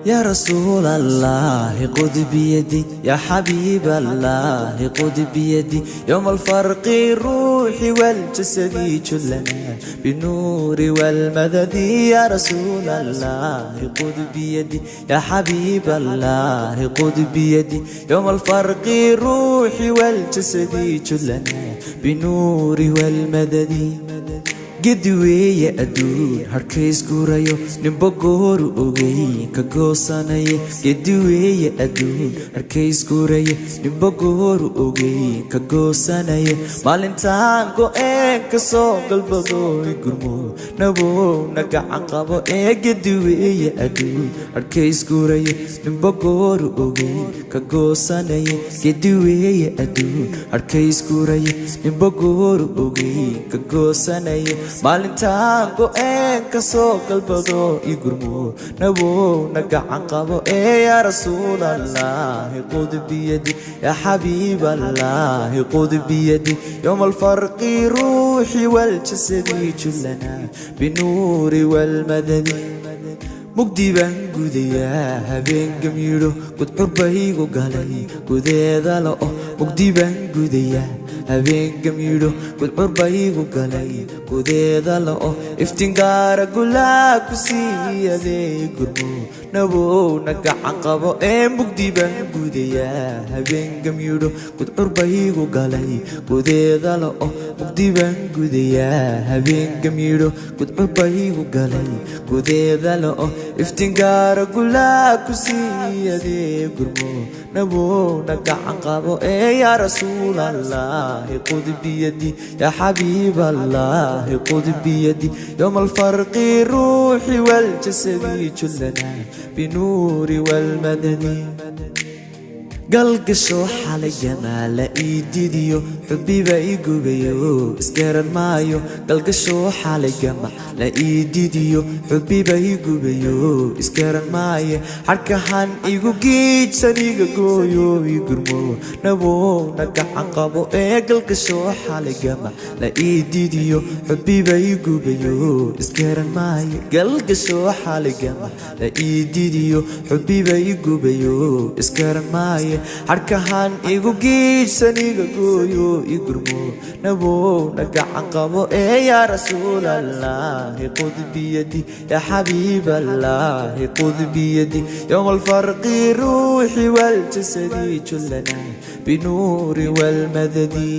يا رسول الله خذ بيدي يا حبيب الله خذ بيدي يوم الفرق الروح والجسد كلنا بالنور والمدد يا رسول الله خذ بيدي يا حبيب الله خذ بيدي يوم الفرق الروح والجسد كلنا بالنور والمدد قدوية أدون هركيس كورايو نبقورو أوغي كغوصاناي قدوية أدون هركيس كورايو نبقورو أوغي كغوصاناي مالنتان كو كسو قلبغو يقرمو نبو نقع عقابو قدوية أدون هركيس كورايو نبقورو أوغي كغوصاناي قدوية أدون هركيس كورايو نبقورو أوغي كغوصاناي maalintaan go'een kasoo galbado igurmo nabo nagacan qabo yaa rasuulallah khud biyadi ya habiiballah khud biyadi yawm alfarqi ruuhi wal jasadi kullana binuuri wal madadi mugdi baan gudayaa habeenkam yidho gudcurbaygu galay gudeeda la'o mugdi baan gudayaa habeenkam yidho gudcurbaygu galay gudeeda la'o iftingaara gulaa ku siiyadee gurmo nabow nagacan qabo mugdi baan gudayaa habeenkam yidho gudcurbaygu galay gudeeda la'o mugdi baan gudayaa habeenkam yidho gudcurbaygu galay gudeeda la'o iftingaara gulaa ku siiyadee gurmo nabow nagacan qabo yaa rasuulallah khud biyadi ya habiiballah khud biyadi yawm alfarqi ruuhi wal jasadi kullana binuuri wal madadi قلقشو حالي جمال ايديديو حبيبا يقوبيو اسكرن مايو قلقشو حالي جمال ايديديو حبيبا يقوبيو اسكرن مايو حركهان ايقو جيج سنيقا قويو يقرمو نبو نقع عنقابو قلقشو حالي جمال ايديديو حبيبا يقوبيو اسكرن مايو قلقشو حالي جمال ايديديو حبيبا يقوبيو اسكرن مايو harkahan igu giisaniga gooyo igurmo nabo nagacan qabo ya rasuulallah khud biyadi ya habiiballah khud biyadi yawm alfarqi ruuhi wal jasadi kullana binuuri wal madadi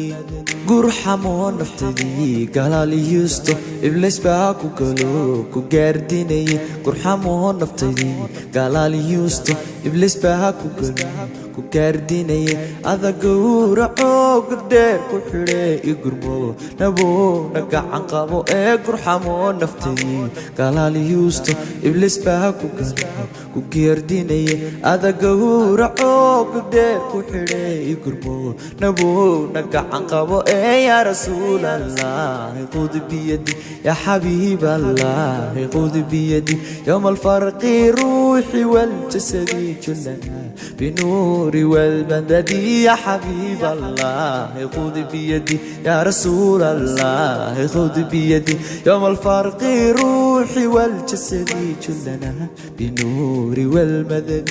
gurxamo naftadi galali yusto iblis baa ku galo ku gaardinay gurxamo naftadi galali yusto iblis baa ku galo ku gaardinay adagura ogdeer ku xire igurmo nabo nagacan qabo gurxamo naftadi galali yusto iblis baa ku galo ku gaardinay adagura ogdeer ku xire igurmo nabo nagacan qabo يا رسول الله خذ بيدي يا حبيب الله خذ بيدي يوم الفرق روحي والجسد كلنا بنور والمدد يا حبيب الله خذ بيدي يا رسول الله خذ بيدي يوم الفرق روحي والجسد كلنا بنور والمدد